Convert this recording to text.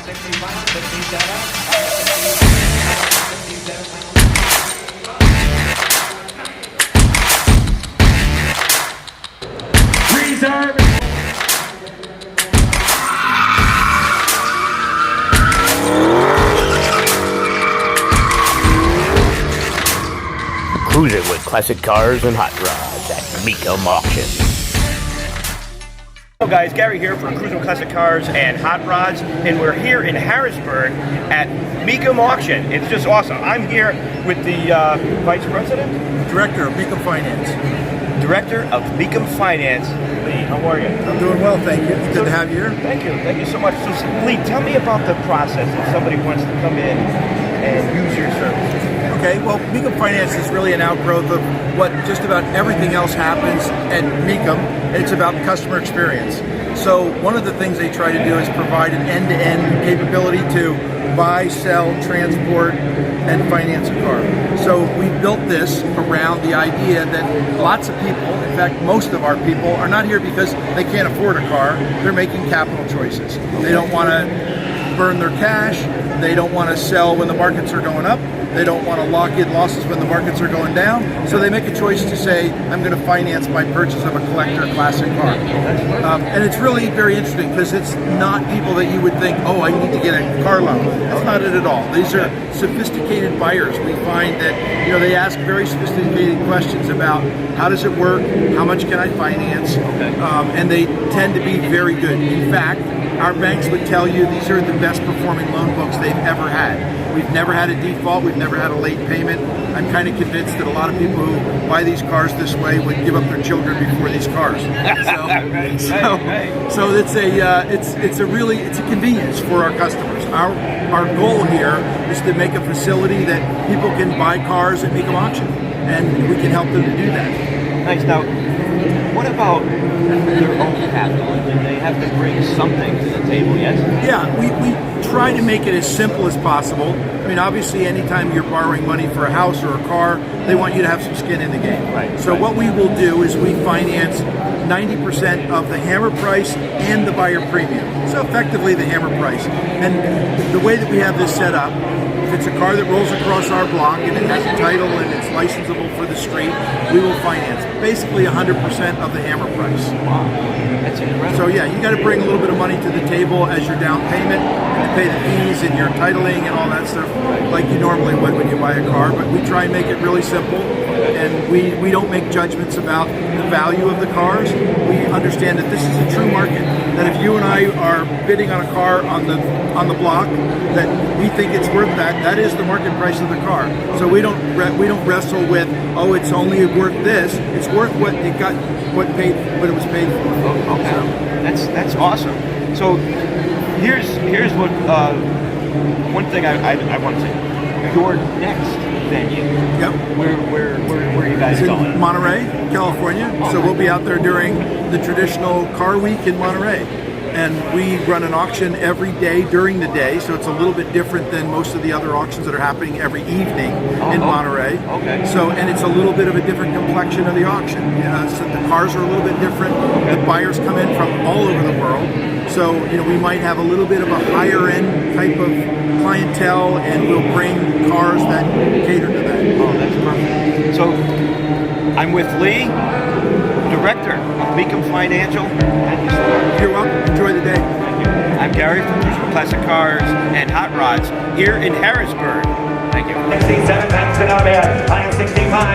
Reserve. Cruising with classic cars and hot rods at Mecum Auction. Hello guys, Gary here for Cruising with Classic Cars and Hot Rods, and we're here in Harrisburg at Mecum Auction. It's just awesome. I'm here with the Vice President? Director of Mecum Finance. Director of Mecum Finance. Lee, how are you? I'm doing well, thank you. It's good to have you here. Thank you so much. So, Lee, tell me about the process if somebody wants to come in and use your services. Okay, well, Mecum Finance is really an outgrowth of what just about everything else happens at Mecum. It's about customer experience. So one of the things they try to do is provide an end-to-end capability to buy, sell, transport, and finance a car. So we built this around the idea that lots of people, in fact most of our people, are not here because they can't afford a car. They're making capital choices. They don't want to burn their cash. They don't want to sell when the markets are going up. They don't want to lock in losses when the markets are going down. So they make a choice to say, I'm going to finance my purchase of a collector classic car. And it's really very interesting because it's not people that you would think, oh, I need to get a car loan. That's not it at all. These are sophisticated buyers. We find that, you know, they ask very sophisticated questions about how does it work, how much can I finance, and they tend to be very good. In fact, our banks would tell you these are the best performing loan books they've ever had. We've never had a default, we've never had a late payment. I'm kind of convinced that a lot of people who buy these cars this way would give up their children before these cars. So it's a convenience for our customers. Our goal here is to make a facility that people can buy cars at Mecum Auction, and we can help them to do that. Nice. Now, what about their own capital? And they have to bring something to the table, yes? Yeah, we try to make it as simple as possible. I mean, obviously, anytime you're borrowing money for a house or a car, they want you to have some skin in the game. Right. So what we will do is we finance 90% of the hammer price and the buyer premium. So effectively the hammer price. And the way that we have this set up, if it's a car that rolls across our block and it has a title and it's licensable for the street, we will finance basically 100% of the hammer price. Wow, that's incredible. So yeah, you got to bring a little bit of money to the table as your down payment and to pay the fees and your titling and all that stuff like you normally would when you buy a car. But we try and make it really simple, and we don't make judgments about the value of the cars. We understand that this is a true market. That if you and I are bidding on a car on the block, that we think it's worth that is the market price of the car. So we don't wrestle with, oh, it's only worth this. It's worth what it was paid for. Okay, that's awesome. So here's what one thing I want to say. Your next venue. Yep. Where are you guys it's going? In Monterey, California. So we'll be out there during the traditional car week in Monterey. And we run an auction every day during the day, so it's a little bit different than most of the other auctions that are happening every evening in Monterey. Okay. So, and it's a little bit of a different complexion of the auction. So the cars are a little bit different. The buyers come in from all over the world. So, you know, we might have a little bit of a higher end type of clientele, and we'll bring cars that cater to that. Oh, that's perfect. So, I'm with Lee, Director of Mecum Financial. Thank you so much. You're welcome. Enjoy the day. Thank you. I'm Gary from Cruising with Classic Cars and Hot Rods here in Harrisburg. Thank you. 67 pence to Norbert, line 65.